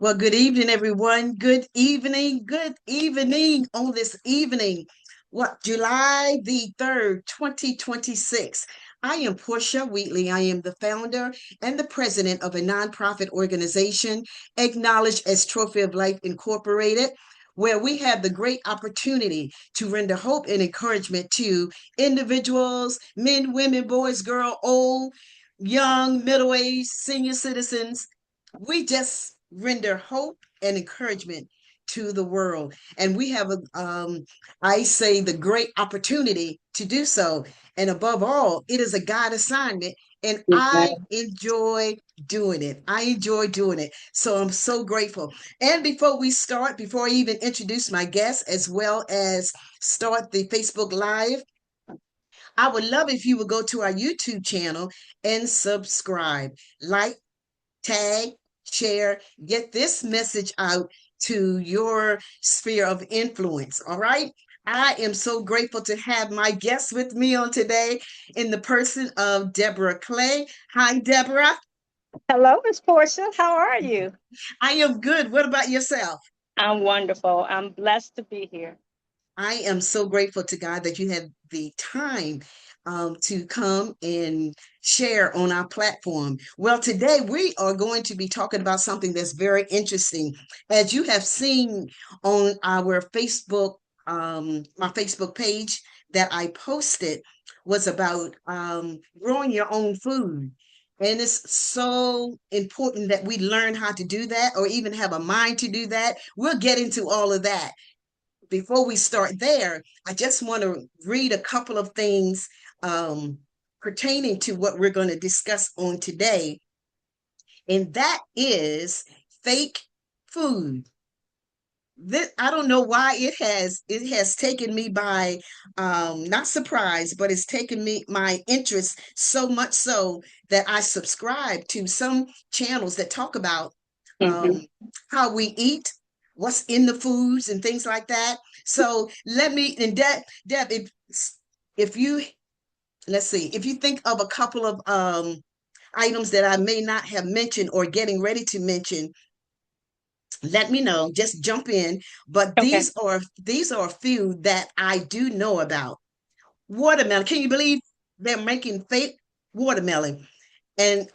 Well, good evening, everyone. Good evening on this evening. July the 3rd, 2026. I am Portia Wheatley. I am the founder and the president of a nonprofit organization acknowledged as Trophy of Life Incorporated, where we have the great opportunity to render hope and encouragement to individuals, men, women, boys, girl, old, young, middle-aged, senior citizens. We just render hope and encouragement to the world. And we have I say, the great opportunity to do so. And above all, it is a God assignment. And I Amen. enjoy doing it. I enjoy doing it. So I'm so grateful. And before we start, before I even introduce my guests, as well as start the Facebook Live, I would love if you would go to our YouTube channel and subscribe, like, tag, share, get this message out to your sphere of influence. All right. I am so grateful to have my guest with me on today in the person of Deborah Clay. Hi, Deborah. Hello, Miss Portia. How are you? I am good. What about yourself? I'm wonderful. I'm blessed to be here. I am so grateful to God that you had the time to come and share on our platform. Well, today we are going to be talking about something that's very interesting. As you have seen on our Facebook, my Facebook page that I posted was about growing your own food. And it's so important that we learn how to do that or even have a mind to do that. We'll get into all of that. Before we start there, I just want to read a couple of things um, pertaining to what we're going to discuss on today, and that is fake food. This, I don't know why it has taken me by not surprise, but it's taken me my interest so much so that I subscribe to some channels that talk about Hmm. um, how we eat, what's in the foods, and things like that. So let me and Deb, if you let's see, if you think of a couple of items that I may not have mentioned or getting ready to mention, let me know. Just jump in. But Okay. these are a few that I do know about. Watermelon. Can you believe they're making fake watermelon? And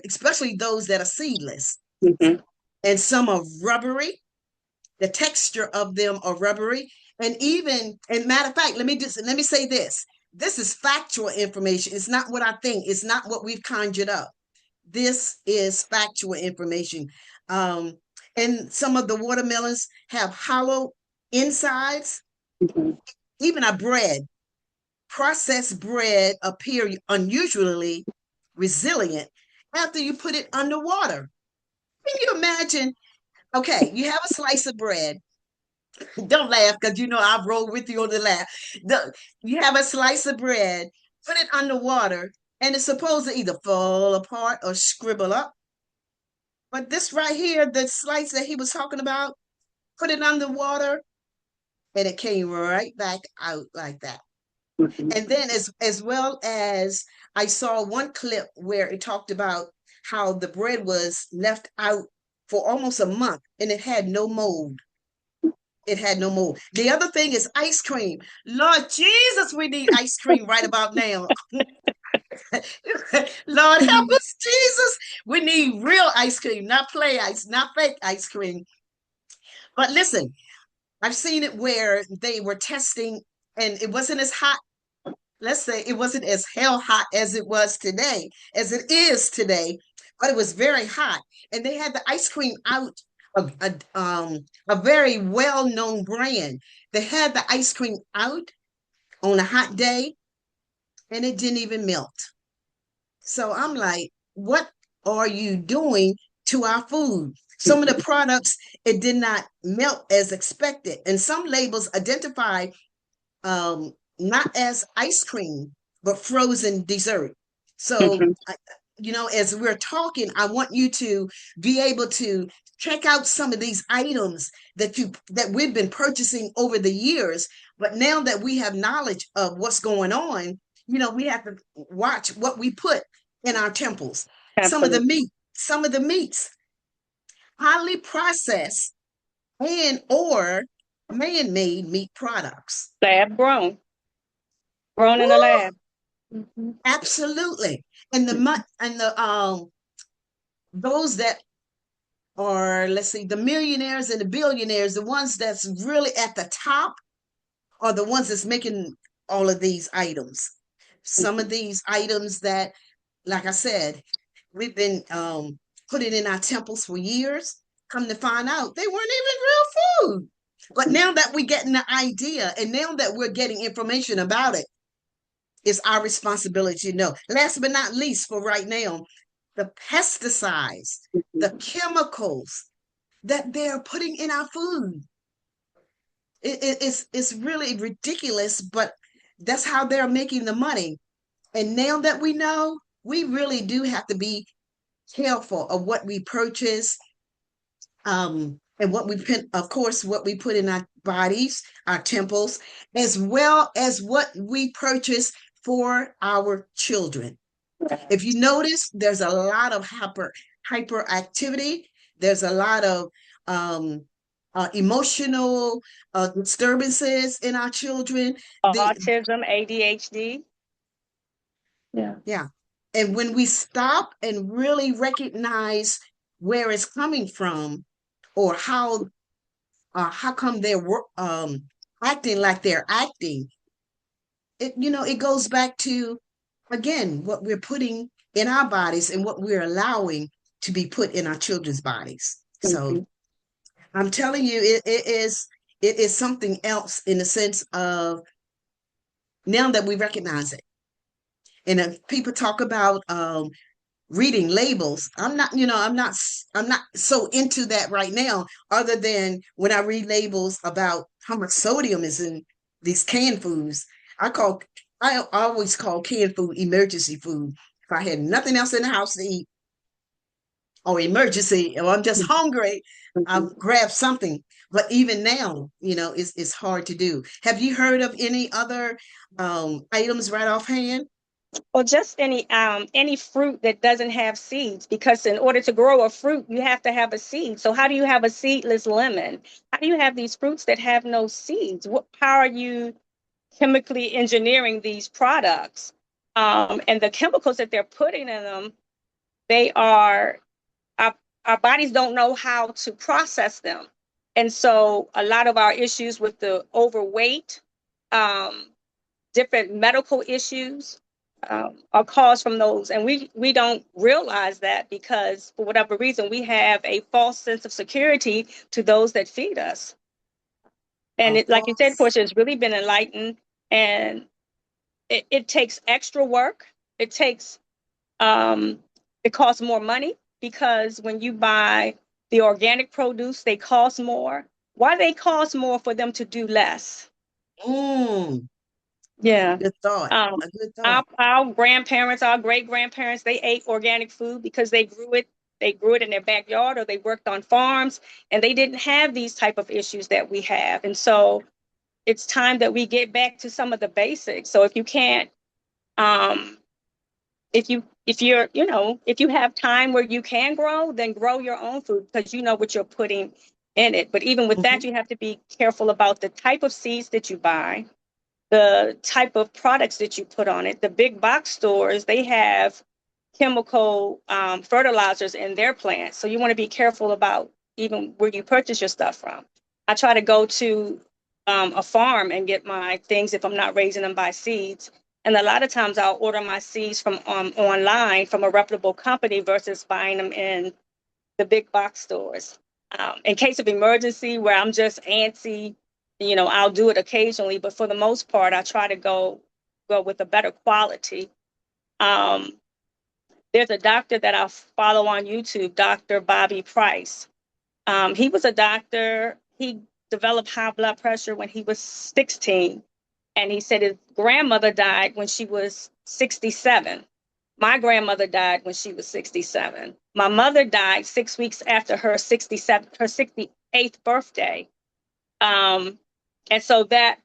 especially those that are seedless. Hmm. And some are rubbery. The texture of them are rubbery. And matter of fact, let me say this. This is factual information. It's not what I think. It's not what we've conjured up. This is factual information. Um, and some of the watermelons have hollow insides. Hmm. Even a bread, processed bread, appear unusually resilient after you put it underwater. Can you imagine? Okay, you have a slice of bread. Don't laugh because you know I've rolled with you on the laugh. You have a slice of bread, put it underwater, and it's supposed to either fall apart or scribble up. But this right here, the slice that he was talking about, put it underwater, and it came right back out like that. And Hmm. then as well as I saw one clip where it talked about how the bread was left out for almost a month and it had no mold. It had no mold. The other thing is ice cream. Lord Jesus, we need ice cream right about now. Lord help us, Jesus. We need real ice cream, not play ice, not fake ice cream. But listen, I've seen it where they were testing and it wasn't as hot. Let's say it wasn't as hell hot as it was today, as it is today, but it was very hot. And they had the ice cream out, a very well-known brand. They had the ice cream out on a hot day and it didn't even melt. So I'm like, what are you doing to our food? Some of the products, it did not melt as expected. And some labels identify not as ice cream, but frozen dessert. So, Hmm. as we're talking, I want you to be able to check out some of these items that we've been purchasing over the years. But now that we have knowledge of what's going on, we have to watch what we put in our temples. Some of the Absolutely. meat, some of the meats. highly processed and or man-made meat products. Lab grown, grown in a Woo, lab. Mhm. absolutely. And the those that are, let's see, the millionaires and the billionaires, the ones that's really at the top are the ones that's making all of these items. Some of these items that, like I said, we've been putting in our temples for years. Come to find out, they weren't even real food. But now that we're getting the idea, and now that we're getting information about it, it's our responsibility to know. Last but not least, for right now, the pesticides, the chemicals that they're putting in our food. It's really ridiculous, but that's how they're making the money. And now that we know, we really do have to be careful of what we purchase, and what we put, of course, what we put in our bodies, our temples, as well as what we purchase for our children. If you notice, there's a lot of hyperactivity. There's a lot of um, emotional disturbances in our children. The Autism, ADHD. Yeah. Yeah, and when we stop and really recognize where it's coming from, or how come they're acting like they're acting, it goes back to, again, what we're putting in our bodies and what we're allowing to be put in our children's bodies. So Mhm. I'm telling you, it is something else in the sense of, now that we recognize it. And if people talk about reading labels, I'm not so into that right now, other than when I read labels about how much sodium is in these canned foods. I always call canned food emergency food. If I had nothing else in the house to eat, or emergency, or I'm just hungry, I'll Mhm. grab something. But even now, it's hard to do. Have you heard of any other items right offhand? Or just any fruit that doesn't have seeds, because in order to grow a fruit, you have to have a seed. So how do you have a seedless lemon? How do you have these fruits that have no seeds? How are you chemically engineering these products? And the chemicals that they're putting in them, they are our, our bodies don't know how to process them. And so a lot of our issues with the overweight, um, different medical issues, are caused from those. And we don't realize that, because for whatever reason, we have a false sense of security to those that feed us. And Of it, like you said, course. Portia, it's really been enlightened. And it takes extra work. It takes, um, it costs more money, because when you buy the organic produce, they cost more. Why they cost more? For them to do less. Mm, Yeah. good thought. Um, A good thought. our grandparents, our great grandparents, they ate organic food because they grew it. They grew it in their backyard, or they worked on farms, and they didn't have these type of issues that we have. And so it's time that we get back to some of the basics. So if you can't, um, if you have time where you can grow, then grow your own food, because you know what you're putting in it. But even with that, Mhm. you have to be careful about the type of seeds that you buy, the type of products that you put on it. The big box stores, they have chemical fertilizers in their plants. So you want to be careful about even where you purchase your stuff from. I try to go to a farm and get my things if I'm not raising them by seeds. And a lot of times I'll order my seeds from online from a reputable company versus buying them in the big box stores. In case of emergency, where I'm just antsy, I'll do it occasionally, but for the most part, I try to go with a better quality. Um, there's a doctor that I follow on YouTube, Dr. Bobby Price. He was a doctor. He developed high blood pressure when he was 16, and he said his grandmother died when she was 67. My grandmother died when she was 67. My mother died 6 weeks after her 68th birthday. Um, and so that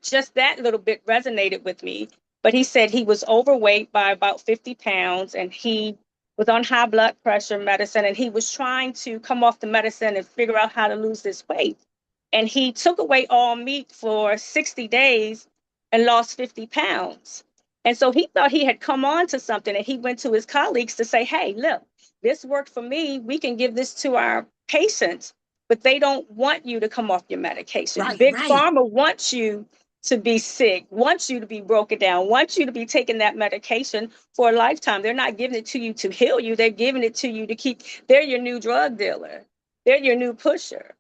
little bit resonated with me. But he said he was overweight by about 50 pounds, and he was on high blood pressure medicine, and he was trying to come off the medicine and figure out how to lose this weight. And he took away all meat for 60 days and lost 50 pounds. And so he thought he had come on to something, and he went to his colleagues to say, hey, look, this worked for me. We can give this to our patients, but they don't want you to come off your medication. Right, Big right. Pharma wants you to be sick, wants you to be broken down, wants you to be taking that medication for a lifetime. They're not giving it to you to heal you. They're giving it to you to keep, they're your new drug dealer. They're your new pusher.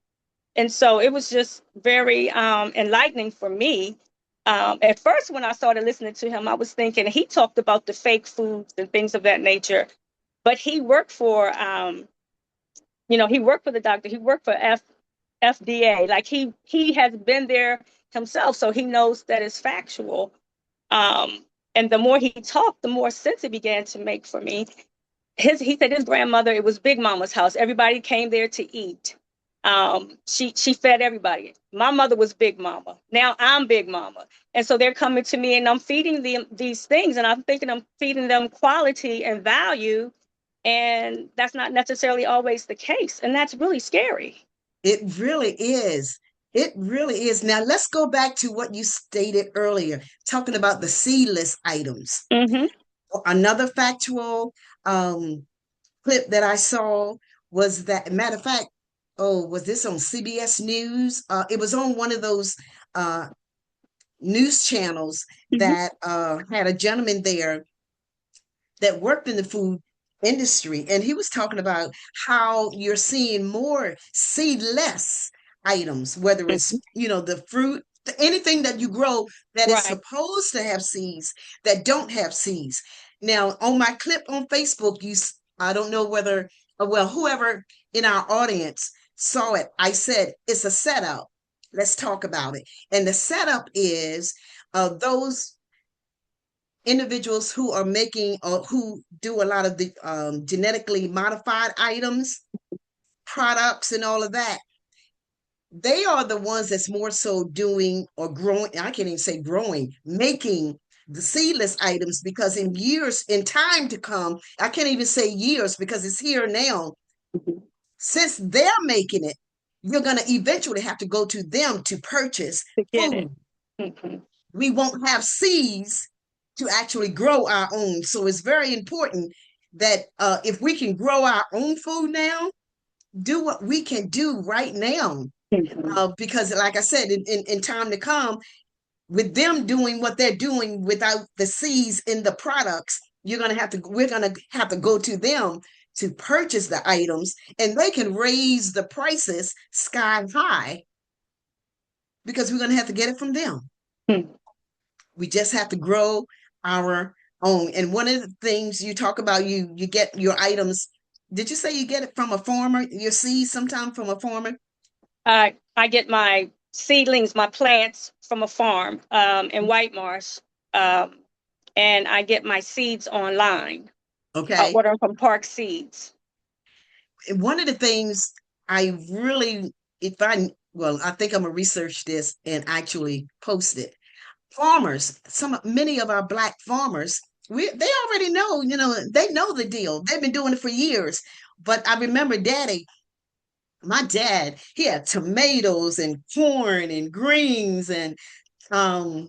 And so it was just very enlightening for me. At first, when I started listening to him, I was thinking he talked about the fake foods and things of that nature. But he worked for, he worked for the doctor. He worked for FDA. Like he has been there himself, so he knows that it's factual. And the more he talked, the more sense it began to make for me. He said his grandmother, it was Big Mama's house. Everybody came there to eat. She fed everybody. My mother was Big Mama. Now I'm Big Mama. And so they're coming to me and I'm feeding them these things, and I'm thinking I'm feeding them quality and value. And that's not necessarily always the case. And that's really scary. It really is. It really is. Now let's go back to what you stated earlier, talking about the seedless items. Mm-hmm. Another factual clip that I saw was that, matter of fact, oh, was this on CBS News? It was on one of those uh, news channels Mm-hmm. that had a gentleman there that worked in the food industry, and he was talking about how you're seeing more seedless items, whether it's Mm-hmm. the fruit, anything that you grow that is Right. supposed to have seeds that don't have seeds. Now on my clip on Facebook, I don't know whether well, whoever in our audience saw it, I said it's a setup. Let's talk about it. And the setup is those individuals who are making or who do a lot of the genetically modified items, products, and all of that. They are the ones that's more so doing or growing. I can't even say growing, making the seedless items, because in time to come, I can't even say years because it's here now. Mm-hmm. Since they're making it, you're going to eventually have to go to them to purchase To get it. food. Mm-hmm. We won't have seeds to actually grow our own. So it's very important that if we can grow our own food now, do what we can do right now. Mm-hmm. Because, like I said, in time to come, with them doing what they're doing without the seeds in the products, we're gonna have to go to them to purchase the items, and they can raise the prices sky high because we're gonna have to get it from them. Mm-hmm. We just have to grow our own. And one of the things you talk about, you get your items. Did you say you get it from a farmer? Your seeds sometime from a farmer? I get my seedlings, my plants from a farm in White Marsh, um, and I get my seeds online. I Okay. order them from Park Seeds. And one of the things I really, if I, well, I think I'm gonna research this and actually post it. Farmers, many of our Black farmers, they already know, they know the deal. They've been doing it for years. But I remember my dad, he had tomatoes and corn and greens and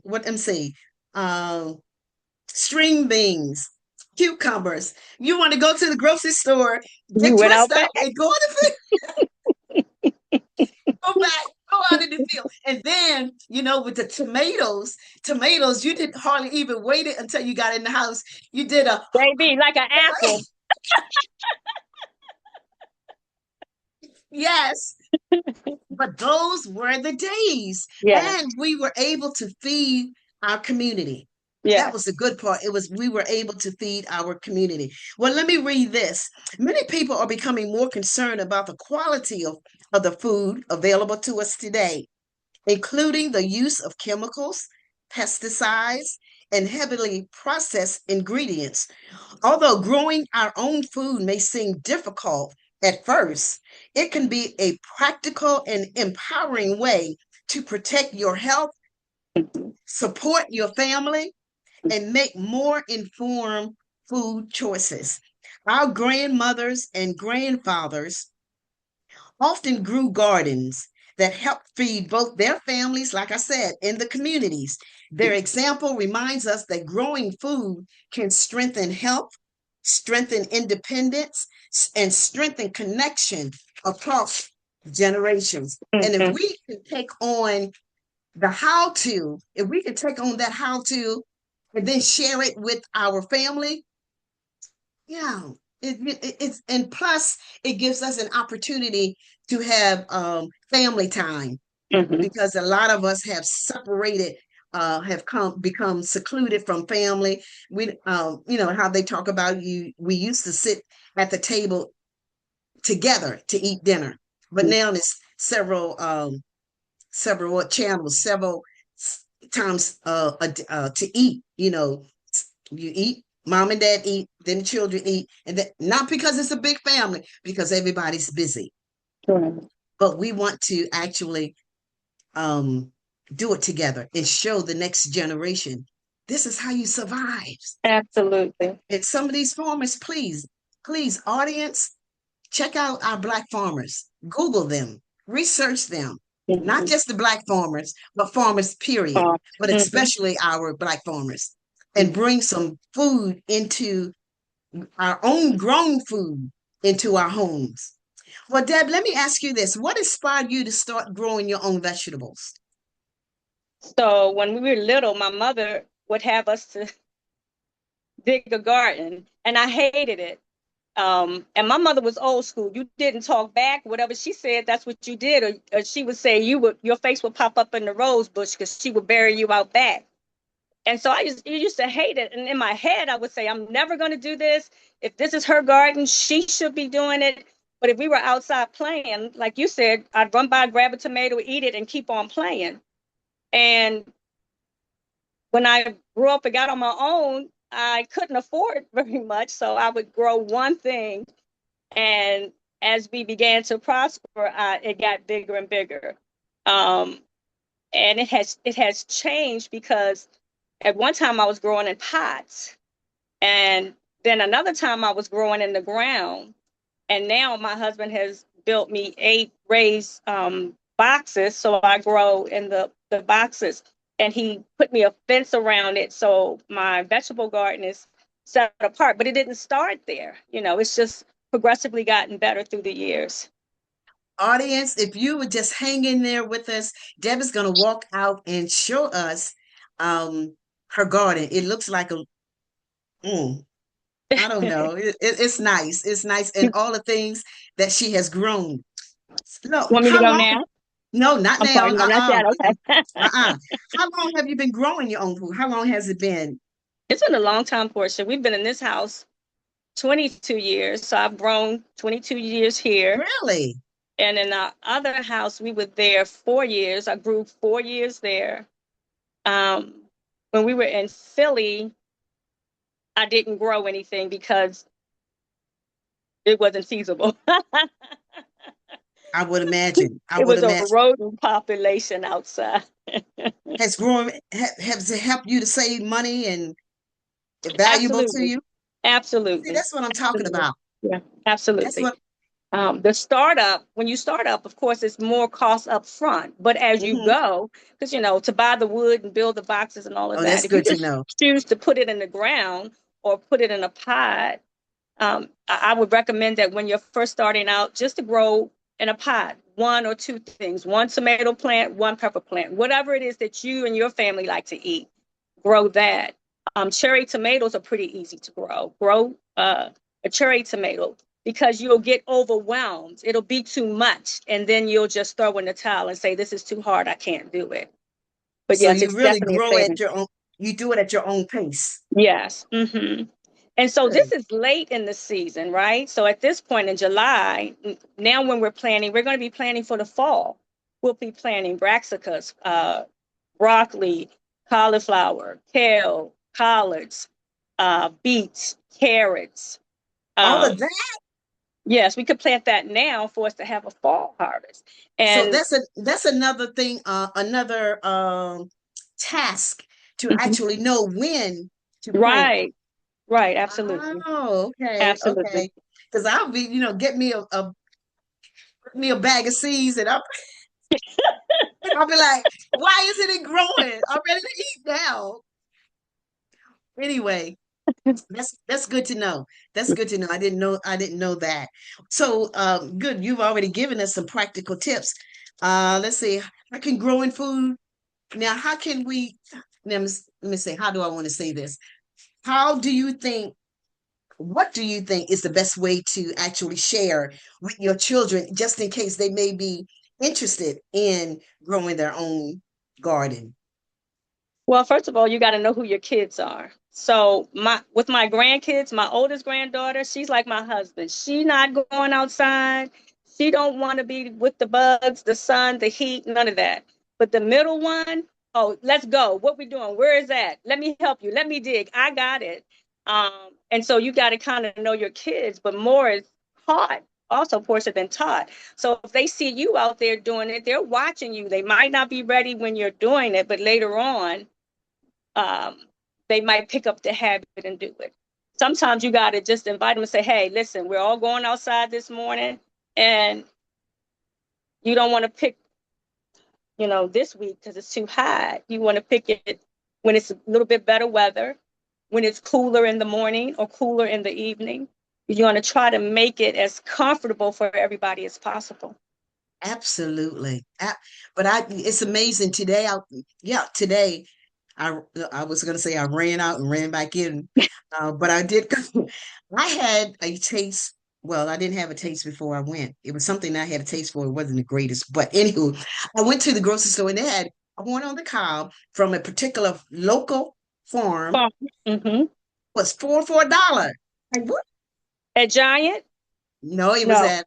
what I'm saying, um, string beans, cucumbers. You want to go to the grocery store, You get went dressed out up, back. and go to the go back, go out in the field. And then, with the tomatoes, you didn't hardly even wait it until you got in the house. You did a Baby, like an apple. yes. But those were the days. Yes. And we were able to feed our community. That was Yes. the good part. We were able to feed our community. Well, let me read this. Many people are becoming more concerned about the quality of the food available to us today, including the use of chemicals, pesticides, and heavily processed ingredients. Although growing our own food may seem difficult at first, it can be a practical and empowering way to protect your health, support your family, and make more informed food choices. Our grandmothers and grandfathers often grew gardens that helped feed both their families, like I said, and the communities. Their example reminds us that growing food can strengthen health, strengthen independence, and strengthen connection across generations. And if Mhm. we can take on the how to, if we can take on that how to and then share it with our family, yeah, it's and plus it gives us an opportunity to have family time Mhm. because a lot of us have separated, have come become secluded from family. We, you know how they talk about you. We used to sit at the table together to eat dinner, but now there's several channels, several times to eat. You know, you eat, mom and dad eat, then the children eat, and that not because it's a big family, because everybody's busy. Mhm. But we want to actually um, do it together and show the next generation this is how you survive. Absolutely. And some of these farmers, please, audience, check out our Black farmers. Google them, research them. Not Mhm. just the Black farmers, but farmers, period, but Mhm. especially our Black farmers, and Mhm. bring some food into our own grown food into our homes. Well, Deb, let me ask you this. What inspired you to start growing your own vegetables? So when we were little, my mother would have us to dig a garden, and I hated it. And my mother was old school. You didn't talk back. Whatever she said, that's what you did. Or she would say your face would pop up in the rose bush because she would bury you out back. And so you used to hate it. And in my head, I would say, I'm never going to do this. If this is her garden, she should be doing it. But if we were outside playing, like you said, I'd run by, grab a tomato, eat it, and keep on playing. And when I grew up and got on my own, I couldn't afford very much. So I would grow one thing. And as we began to prosper, it got bigger and bigger. Um, and it has changed because at one time I was growing in pots, and then another time I was growing in the ground. And now my husband has built me 8 raised boxes, so I grow in the boxes. And he put me a fence around it, so my vegetable garden is set apart. But it didn't start there. It's just progressively gotten better through the years. Audience, if you would just hang in there with us, Deb is going to walk out and show us her garden. It looks like a, mm, I don't know. It's nice. It's nice. And You all the things that she has grown. No, want me to how go long? now? No, not I'm now. sorry, no, not yet. Okay. How long have you been growing your own food? How long has it been? It's been a long time, Portia. We've been in this house 22 years, so I've grown 22 years here. Really? And in our other house, we were there 4 years. I grew 4 years there. Um, when we were in Philly, I didn't grow anything because it wasn't feasible. I would imagine. I It would was a imagine. rodent population outside. Has it helped you to save money and valuable to Absolutely. you? See, Absolutely. that's what I'm talking Absolutely. about. Yeah, That's absolutely. what. The startup, when you start up, of course, it's more cost up front. But as you Mhm. go, because to buy the wood and build the boxes and all of Oh, that, that's if you good to just know. choose to put it in the ground or put it in a pot, I would recommend that when you're first starting out, just to grow in a pot, one or two things, one tomato plant, one pepper plant, whatever it is that you and your family like to eat, grow that. Cherry tomatoes are pretty easy to grow. Grow a cherry tomato because you'll get overwhelmed. It'll be too much. And then you'll just throw in the towel and say, this is too hard. I can't do it. But So yes, you it's really definitely a grow at saving. your own. You do it at your own pace. Yes. And so this Good. is late in the season, right? So at this point in July, now when we're planning, we're going to be planning for the fall. We'll be planting brassicas, broccoli, cauliflower, kale, collards, beets, carrots. All Um, of that. yes, we could plant that now for us to have a fall harvest. So And that's another thing. Another task to mhm, actually know when to plant. right, Right, absolutely. Oh, okay, Absolutely. okay. Because I'll be, get me a bag of seeds, and I'll be like, why isn't it growing? I'm ready to eat now. Anyway, that's good to know. That's good to know. I didn't know that. So good. You've already given us some practical tips. Let's see. I can grow in food. Now, how can we let me say, how do I want to say this? How do you think what do you think is the best way to actually share with your children, just in case they may be interested in growing their own garden? Well, first of all, you got to know who your kids are. So my grandkids, my oldest granddaughter, she's like my husband. She not going outside. She don't want to be with the bugs, the sun, the heat, none of that. But the middle one, oh, let's go. What we doing? Where is that? Let me help you. Let me dig. I got it. And so you got to kind of know your kids, but more is taught. Also, Portia, than taught. So if they see you out there doing it, they're watching you. They might not be ready when you're doing it, but later on, um, they might pick up the habit and do it. Sometimes you got to just invite them and say, hey, listen, we're all going outside this morning, and you don't want to pick, this week because it's too hot. You want to pick it when it's a little bit better weather, when it's cooler in the morning or cooler in the evening. You want to try to make it as comfortable for everybody as possible. Absolutely. But it's amazing today. Yeah, today I I was gonna say I ran out and ran back in, but I did. I had a taste. Well, I didn't have a taste before I went. It was something I had a taste for. It wasn't the greatest, but anywho, I went to the grocery store and they had corn on the cob from a particular local farm. Mm-hmm. Was four for $1. Like what? A giant? No, it was No. at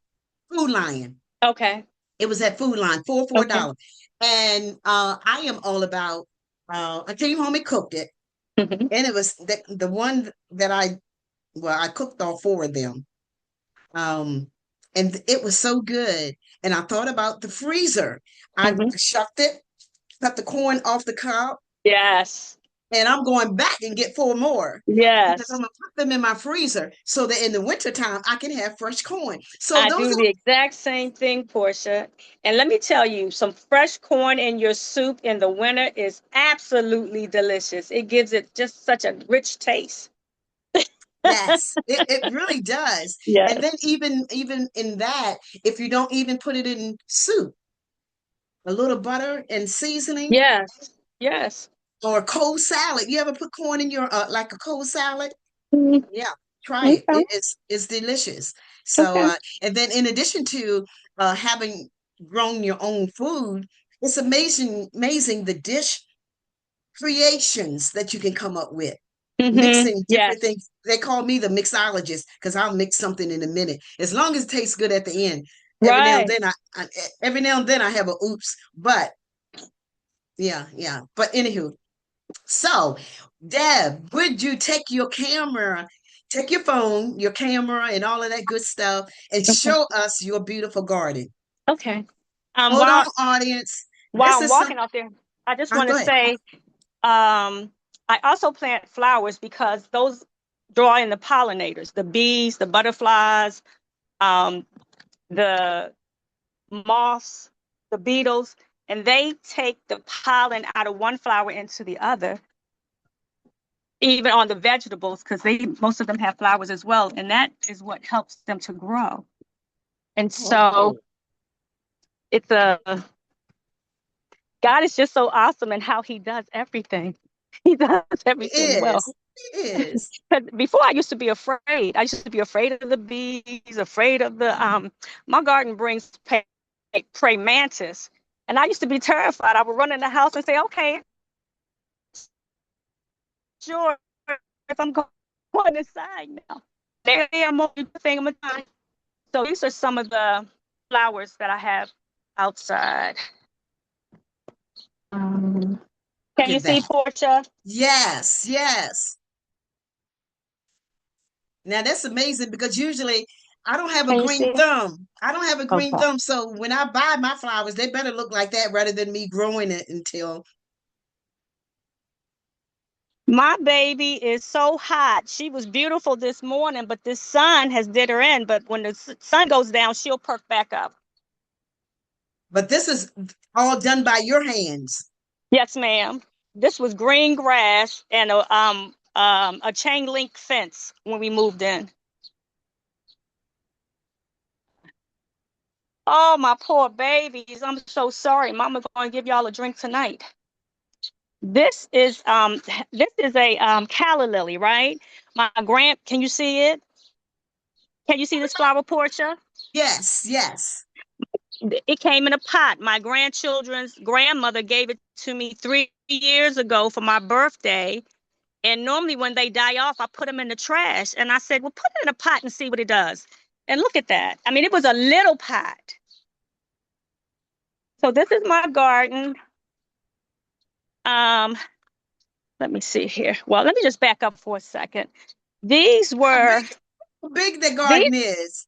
Food Lion. Okay. It was at Food Line, four for a Okay. dollar. And I am all about I came home and cooked it. Mm-hmm. And it was the one that I cooked all four of them. Um, and it was so good. And I thought about the freezer. I Mm-hmm. shucked it, cut the corn off the cob, Yes. and I'm going back and get four more because I'm Yes. gonna put them in my freezer so that in the wintertime I can have fresh corn. So I those do are the exact same thing, Portia. And let me tell you, some fresh corn in your soup in the winter is absolutely delicious. It gives it just such a rich taste. yes, it really does. And then Yes. even in that, if you don't even put it in soup, a little butter and seasoning Yes. Yes. or a cold salad. You ever put corn in your like a cold salad? Mhm. Yeah, try it. Okay. It's delicious. So Okay. and then in addition to having grown your own food, it's amazing the dish creations that you can come up with. Mixing different Yes. things. They call me the mixologist because I'll mix something in a minute. As long as it tastes good at the end. Every now and Right. then every now and then I have a oops. But yeah, yeah. But anywho, so Deb, would you take your phone, your camera, and all of that good stuff, and Okay. show us your beautiful garden? Okay. Hold on, audience. This While I'm is some. walking out there, I just want to Go ahead. say, I also plant flowers because those draw in the pollinators, the bees, the butterflies, um, the moths, the beetles, and they take the pollen out of one flower into the other, even on the vegetables, because they most of them have flowers as well, and that is what helps them to grow. And so Oh, it's a God is just so awesome in how He does everything. He does it everything well. is. It is. Before I used to be afraid. I used to be afraid of the bees, afraid of the my garden brings prey mantis. And I used to be terrified. I would run in the house and say, okay, sure, if I'm going inside now. There I am, thing I'm time. So these are some of the flowers that I have outside. Um, Look can you at see that. Portia? Yes, yes. Now that's amazing because usually I don't have a Can you green see? thumb. I don't have a green Okay. thumb. So when I buy my flowers, they better look like that rather than me growing it until My baby is so hot. She was beautiful this morning, but this sun has did her in. But when the sun goes down, she'll perk back up. But this is all done by your hands. Yes, ma'am. This was green grass and a chain link fence when we moved in. Oh, my poor babies. I'm so sorry. Mama going to give y'all a drink tonight. This is a calla lily, right? My grand, can you see it? Can you see this flower, Portia? Yes, yes. It came in a pot. My grandchildren's grandmother gave it to me 3 years ago for my birthday. And normally when they die off, I put them in the trash. And I said, well, put it in a pot and see what it does. And look at that. I mean, it was a little pot. So this is my garden. Um, Let me see here. Well, let me just back up for a second. These How were big the these garden is.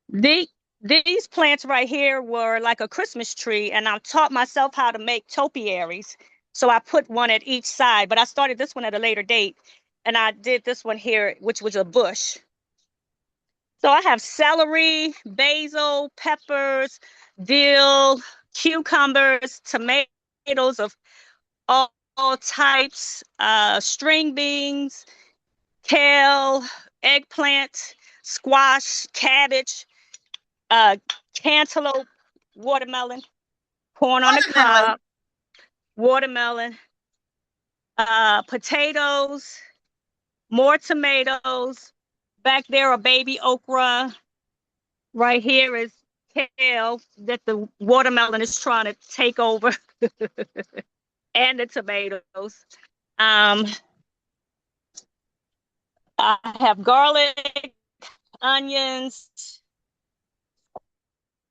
the these plants right here were like a Christmas tree, and I taught myself how to make topiaries. So I put one at each side, but I started this one at a later date, and I did this one here, which was a bush. So I have celery, basil, peppers, dill, cucumbers, tomatoes of all types, string beans, kale, eggplant, squash, cabbage, uh, cantaloupe, watermelon, corn on the Watermelon. cob, watermelon, potatoes, more tomatoes. Back there, a baby okra. Right here is kale that the watermelon is trying to take over, and the tomatoes. Um, I have garlic, onions,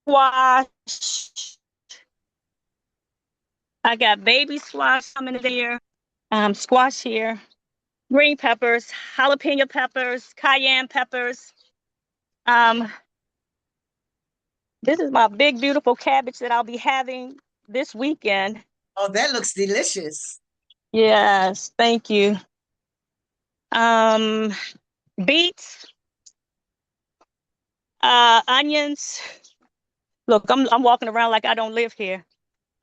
squash. I got baby squash coming in there, squash here, green peppers, jalapeno peppers, cayenne peppers. Um, this is my big, beautiful cabbage that I'll be having this weekend. Oh, that looks delicious. Yes, thank you. Um, Beets, onions. Look, I'm walking around like I don't live here.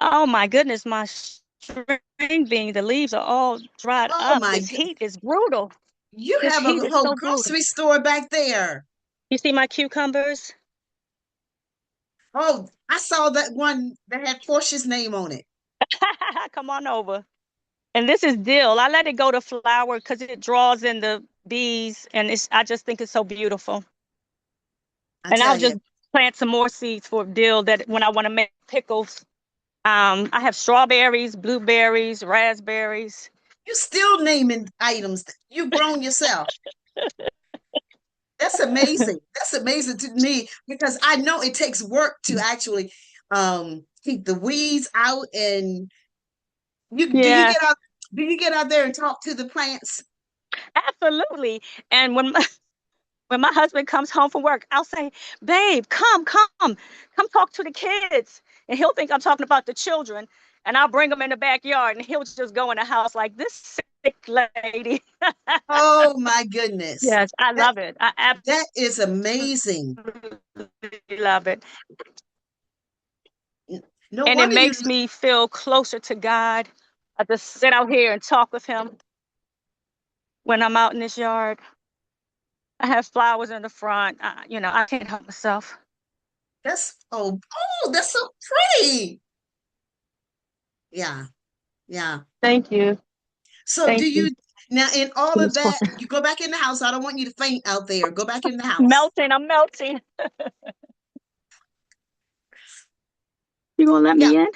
Oh my goodness, my string bean, the leaves are all dried Oh up. my This God. heat is brutal. You This have a heat is whole so brutal. grocery store back there. You see my cucumbers? Oh, I saw that one that had Portia's name on it. Come on over. And this is dill. I let it go to flower because it draws in the bees, and I just think it's so beautiful. I And I'll tell you, just plant some more seeds for dill that when I want to make pickles. I have strawberries, blueberries, raspberries. you still naming items that you've grown yourself. That's amazing. That's amazing to me because I know it takes work to actually keep the weeds out. And you do you Yeah, get out do you get out there and talk to the plants? absolutely. And when my husband comes home from work, I'll say, "Babe, come talk to the kids," and he'll think I'm talking about the children. And I'll bring him in the backyard, and he'll just go in the house like this sick lady. Oh my goodness. Yes, I That love it. I that is amazing. absolutely love it. No And it wonder you makes me feel closer to God. I just sit out here and talk with him when I'm out in this yard. I have flowers in the front. I can't help myself. that's that's so pretty. Yeah, yeah. Thank you. So do Thank you. you now in all of that, you go back in the house. I don't want you to faint out there. Go back in the house. Melting. I'm melting. You gonna let Yeah. me in?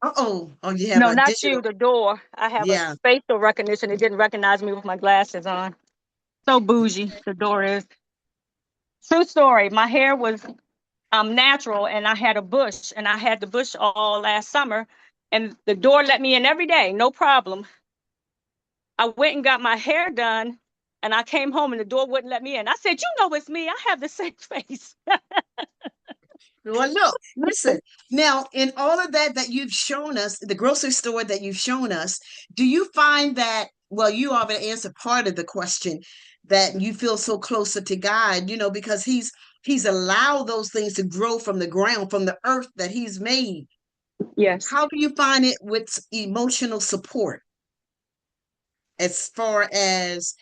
Oh, you have No, a not you. digital. The door. I have a Yeah. facial recognition. It didn't recognize me with my glasses on. So bougie. The door is. True story. My hair was natural, and I had a bush, and I had the bush all last summer, and the door let me in every day, no problem. I went and got my hair done, and I came home, and the door wouldn't let me in. I said, "You know, it's me. I have the same face." Well, look, listen. Now, in all of that that you've shown us, the grocery store that you've shown us, do you find that, well, you already answered part of the question, that you feel so closer to God, because he's allowed those things to grow from the ground, from the earth that he's made. Yes. How do you find it with emotional support as far as,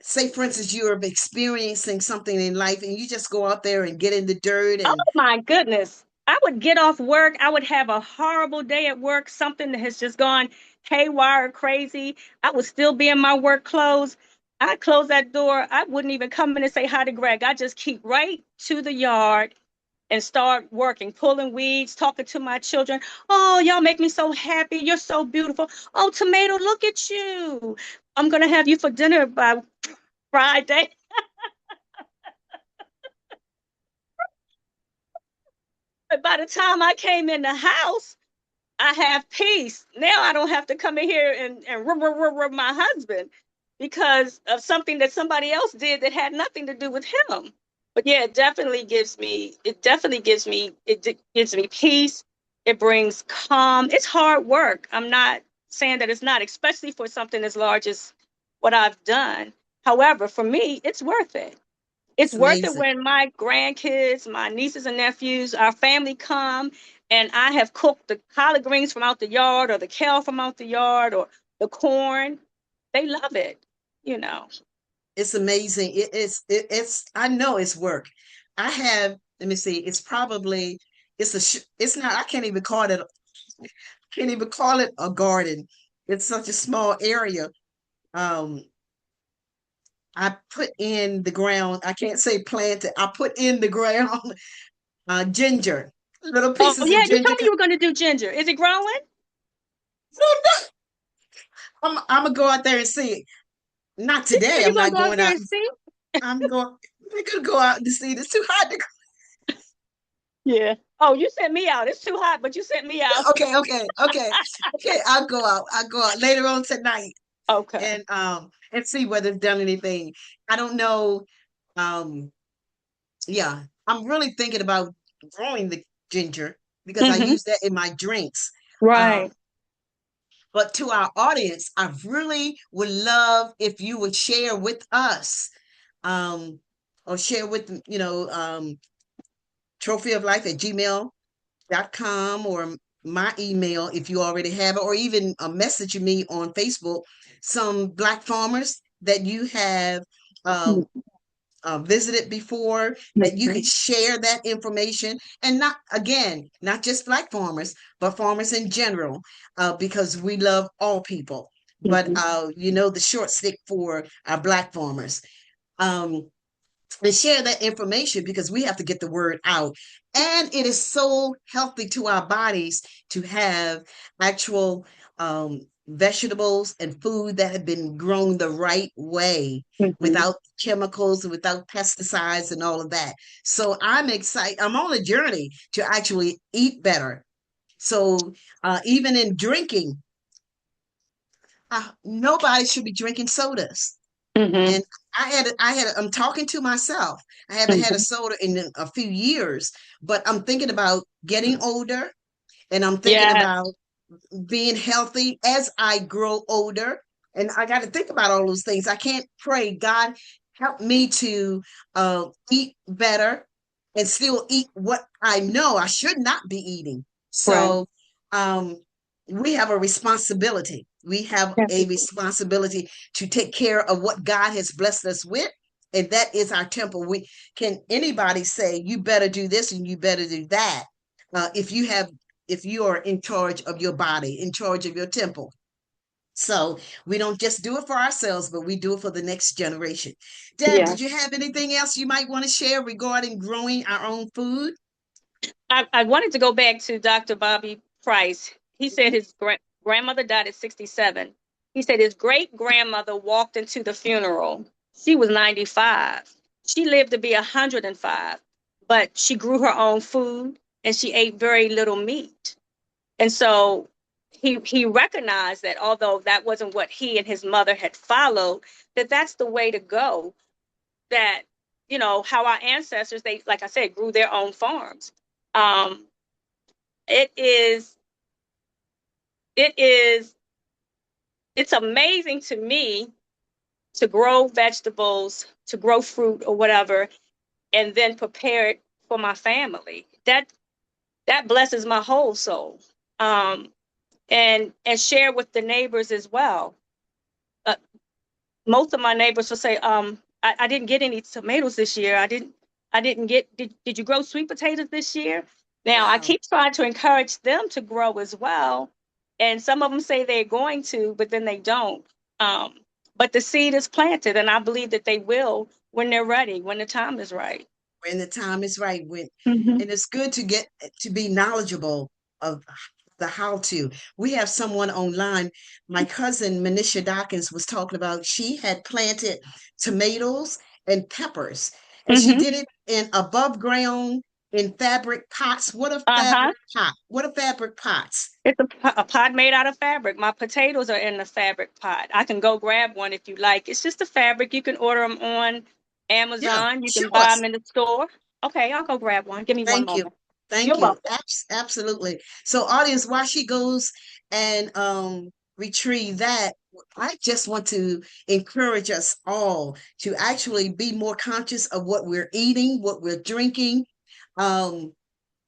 say, for instance, you're experiencing something in life and you just go out there and get in the dirt Oh and my goodness. I would get off work. I would have a horrible day at work, something that has just gone haywire crazy. I would still be in my work clothes. I close that door. I wouldn't even come in and say hi to Greg. I just keep right to the yard and start working, pulling weeds, talking to my children. Oh, y'all make me so happy. You're so beautiful. Oh, Tomato, look at you. I'm going to have you for dinner by Friday. But by the time I came in the house, I have peace. Now I don't have to come in here and rub my husband because of something that somebody else did that had nothing to do with him. But yeah, it gives me peace. It brings calm. It's hard work. I'm not saying that it's not, especially for something as large as what I've done. However, for me, it's worth it. It's it's worth it amazing. when my grandkids, my nieces and nephews, our family come and I have cooked the collard greens from out the yard or the kale from out the yard or the corn. They love it, you know. It's amazing. It's I know it's work. I have, let me see, it's not, I can't even call it a garden. It's such a small area. Um, I put in the ground, I can't say planted, I put in the ground ginger, little Oh pieces of yeah, you ginger. told me you were going to do ginger. Is it growing? I'm gonna go out there and see it. Not Did you today. say you're I'm going to not go out going there out. and see? I'm going. I could go out to see it. It's too hot to Yeah. Oh, you sent me out. It's too hot, but you sent me out. go. Okay. I'll go out. I'll go out later on tonight Okay. and see whether it's done anything. I don't know. Um, yeah, I'm really thinking about growing the ginger because I Mm-hmm. use that in my drinks. Um, Right. but to our audience, I really would love if you would share with us, um, or share with trophyoflife@gmail.com, or my email if you already have it, or even message me on Facebook, some Black farmers that you have um, visited before, that you Mm-hmm. could share that information, and not, again, not just Black farmers, but farmers in general, because we love all people. But Mm-hmm. the short stick for our Black farmers. Um, and share that information because we have to get the word out. And it is so healthy to our bodies to have actual vegetables and food that have been grown the right way, Mm-hmm. without chemicals and without pesticides and all of that. So I'm excited. I'm on a journey to actually eat better. So even in drinking, nobody should be drinking sodas. Mm-hmm. And I'm talking to myself. I haven't had a Mm-hmm. soda in a few years, but I'm thinking about getting older, and I'm thinking Yes. about being healthy as I grow older. And I got to think about all those things. I can't pray, God, help me to eat better and still eat what I know I should not be eating. Right. So um, we have a responsibility. We have Yes, a responsibility to take care of what God has blessed us with. And that is our temple. We can anybody say, you better do this and you better do that. If you are in charge of your body, in charge of your temple. So we don't just do it for ourselves, but we do it for the next generation. Deb, yeah. did you have anything else you might want to share regarding growing our own food? I wanted to go back to Dr. Bobby Price. He said his grandmother died at 67. He said his great grandmother walked into the funeral. She was 95. She lived to be 105, but she grew her own food and she ate very little meat. And so he recognized that although that wasn't what he and his mother had followed, that that's the way to go. That how our ancestors, they, like I said, grew their own farms. Um, it is, it is, it's amazing to me to grow vegetables, to grow fruit or whatever, and then prepare it for my family. That blesses my whole soul. Um, and share with the neighbors as well. Uh, Most of my neighbors will say, I didn't get any tomatoes this year. I didn't get did you grow sweet potatoes this year? Now I Wow. keep trying to encourage them to grow as well. And some of them say they're going to, but then they don't. Um, but the seed is planted, and I believe that they will when they're ready, when the time is right. When the time is right, when Hmm. and it's good to get to be knowledgeable of the how to. We have someone online. My cousin Manisha Dawkins was talking about she had planted tomatoes and peppers, and she Hmm. did it in above ground in fabric pots. What a Uh-huh. fabric pot! What a fabric pots! It's a pot made out of fabric. My potatoes are in the fabric pot. I can go grab one if you like. It's just a fabric. You can order them on Yeah, Amazon. You show can buy us. them in the store. Okay, I'll go grab one. Give me one Thank you. moment. You're Thank you. welcome. Absolutely. So, audience, while she goes and retrieve that, I just want to encourage us all to actually be more conscious of what we're eating, what we're drinking. Um,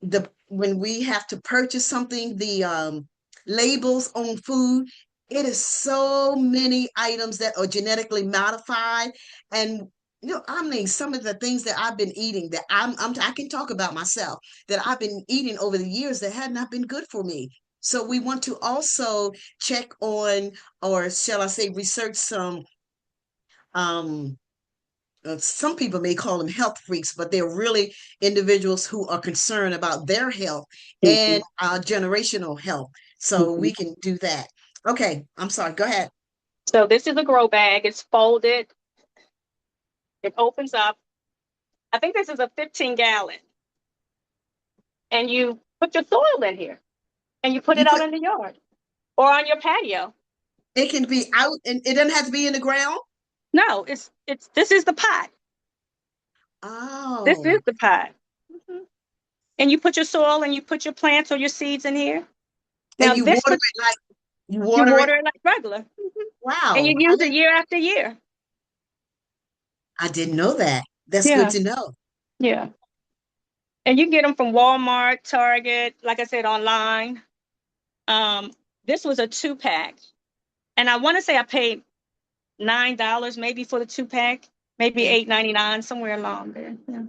the when we have to purchase something, the labels on food, it is so many items that are genetically modified. And I mean, some of the things that I've been eating that I can talk about myself that I've been eating over the years that had not been good for me. So we want to also check on, or shall I say, research um some people may call them health freaks, but they're really individuals who are concerned about their health Mhm, and generational health. So mhm. we can do that. Okay, I'm sorry. Go ahead. So this is a grow bag. It's folded. It opens up. I think this is a 15-gallon. And you put your soil in here and you put You it out put in the yard or on your patio. it can be out, and it doesn't have to be in the ground. No, it's this is the pot. This is Oh, the pot. Mhm. And you put your soil and you put your plants or your seeds in here. Now and you this water put it like you you water it. water it like regular. Mhm. And you Wow, use it year after year. I didn't know that. That's good Yeah, to know. yeah. And you get them from Walmart, Target, like I said, online. Um, this was a 2-pack. And I want to say I paid $9 maybe for the 2-pack, maybe Okay. $8.99, somewhere along there. Yeah.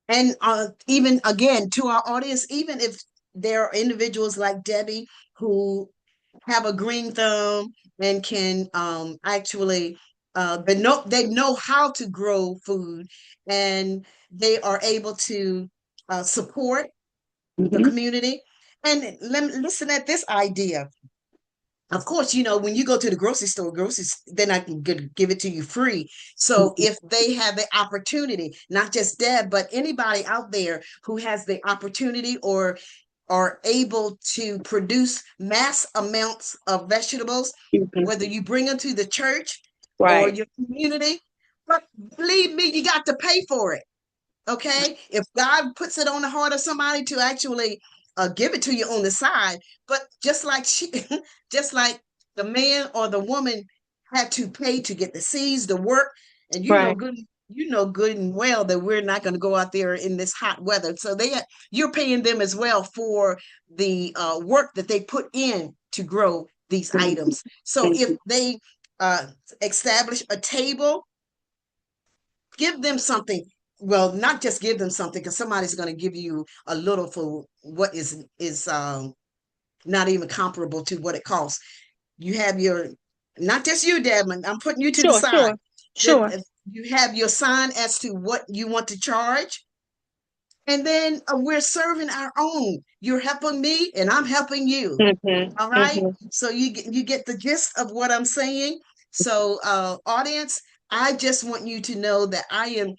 And even again to our audience, even if there are individuals like Debbie who have a green thumb and can actually they know how to grow food, and they are able to support the Mhm. community. And listen at this idea. Of course, when you go to the grocery store, groceries, they're not going to give it to you free. So Mhm. if they have the opportunity, not just Deb, but anybody out there who has the opportunity or are able to produce mass amounts of vegetables, Mhm. whether you bring them to the church or Right. your community, but believe me, you got to pay for it. Okay, if God puts it on the heart of somebody to actually give it to you on the side, but just like she, just like the man or the woman had to pay to get the seeds, the work, and Right. you know good and well that we're not going to go out there in this hot weather. So you're paying them as well for the work that they put in to grow these Mhm. items. So if Mhm. they establish a table, give them something. Well, not just give them something, because somebody's going to give you a little for what is not even comparable to what it costs. You have your, not just you, Devin, I'm putting you to the Sure, side. sure, That sure. you have your sign as to what you want to charge, and then we're serving our own. You're helping me, and I'm helping you. Mhm. All right. Mhm. So you get the gist of what I'm saying. So audience, I just want you to know that I'm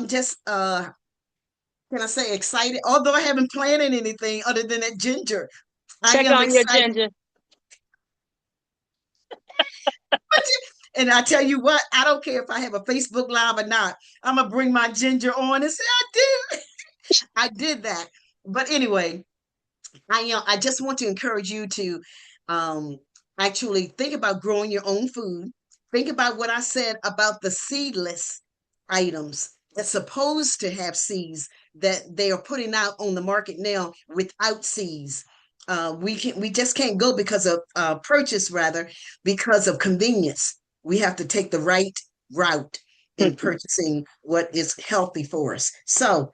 just can I say excited? Although I haven't planted anything other than that ginger. I Check am on your excited. ginger. And I tell you what, I don't care if I have a Facebook Live or not. I'm gonna bring my ginger on and say I did. I did that. But anyway, I just want to encourage you to um, actually think about growing your own food. Think about what I said about the seedless items that's supposed to have seeds that they are putting out on the market now without seeds. We just can't go because of purchase, rather, because of convenience. We have to take the right route in purchasing what is healthy for us. So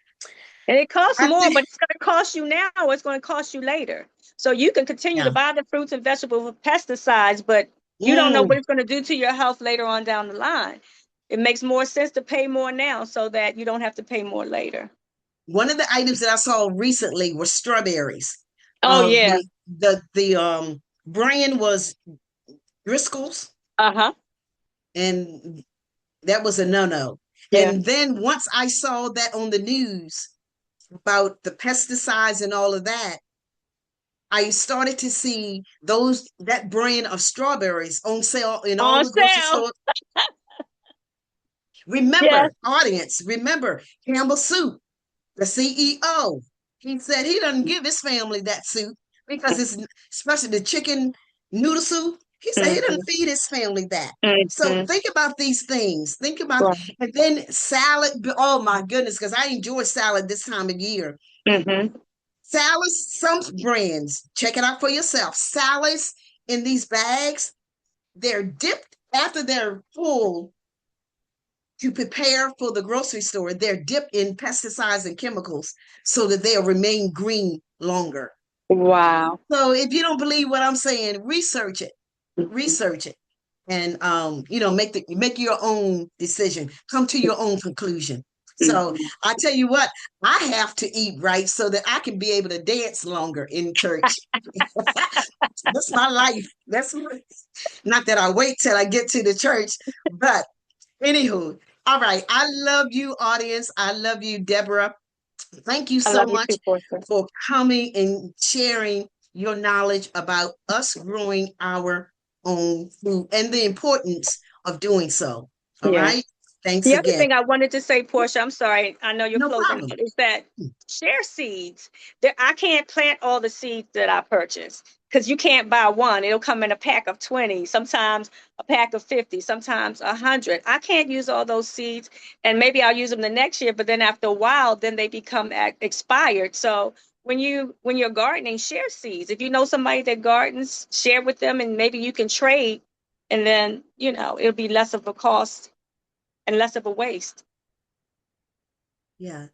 And it costs I more, think, but it's going to cost you now, or it's going to cost you later. So you can continue to yeah. buy the fruits and vegetables with pesticides, but you don't know what Mm. it's going to do to your health later on down the line. It makes more sense to pay more now so that you don't have to pay more later. One of the items that I saw recently were strawberries. Oh yeah. The brand was Driscoll's, Uh-huh. and that was a no-no. Yeah. And then once I saw that on the news about the pesticides and all of that, I started to see that brand of strawberries on sale in all On the grocery sale. stores. Yes. Remember, audience, remember Campbell Soup, the CEO. He said he doesn't give his family that soup because it's especially the chicken noodle soup. He said he doesn't Mm-hmm. feed his family that. So Mm-hmm. think about these things. Think about, Right. and then salad. Oh my goodness, because I enjoy salad this time of year. Mm-hmm. Salads, some brands, check it out for yourself. Salads in these bags, they're dipped after they're full to prepare for the grocery store. They're dipped in pesticides and chemicals so that they'll remain green longer. Wow. So if you don't believe what I'm saying, research it. Research it. And make your own decision. Come to your own conclusion. So Mm-hmm. I tell you what, I have to eat right so that I can be able to dance longer in church. That's my life. Not that I wait till I get to the church, but anywho, all right. I love you, audience. I love you, Deborah. Thank you I so love you much too, Portia. for coming and sharing your knowledge about us growing our own food and the importance of doing so. All Yeah. right. Thanks The other again. thing I wanted to say, Portia, I'm sorry, I know you're No closing problem. out, is that share seeds. There, I can't plant all the seeds that I purchase because you can't buy one. It'll come in a pack of 20, sometimes a pack of 50, sometimes 100. I can't use all those seeds, and maybe I'll use them the next year, but then after a while, then they become expired. So when you're gardening, share seeds. If you know somebody that gardens, share with them, and maybe you can trade, and then it'll be less of a cost and less of a waste. Yeah.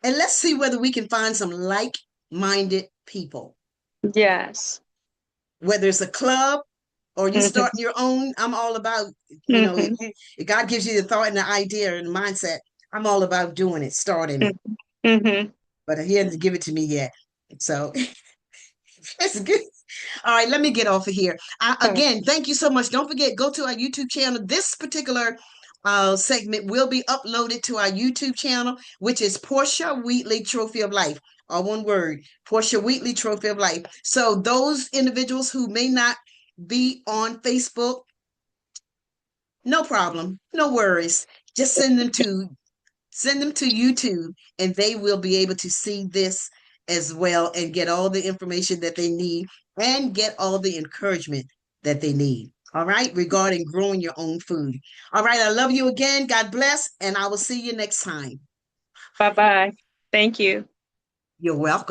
And let's see whether we can find some like-minded people, Yes. whether it's a club or you Hmm. start your own. I'm all about, Hmm. if God gives you the thought and the idea and the mindset, I'm all about doing it, starting it. Hmm. But he hasn't given it to me yet. So it's good. All right, let me get off of here. Again, thank you so much. Don't forget, go to our YouTube channel. This particular segment will be uploaded to our YouTube channel, which is Portia Wheatley Trophy of Life. All one word, Portia Wheatley Trophy of Life. So those individuals who may not be on Facebook, no problem, no worries. Just send them to YouTube, and they will be able to see this as well and get all the information that they need and get all the encouragement that they need. All right, regarding growing your own food. All right, I love you again. God bless, and I will see you next time. Bye bye. Thank you. You're welcome.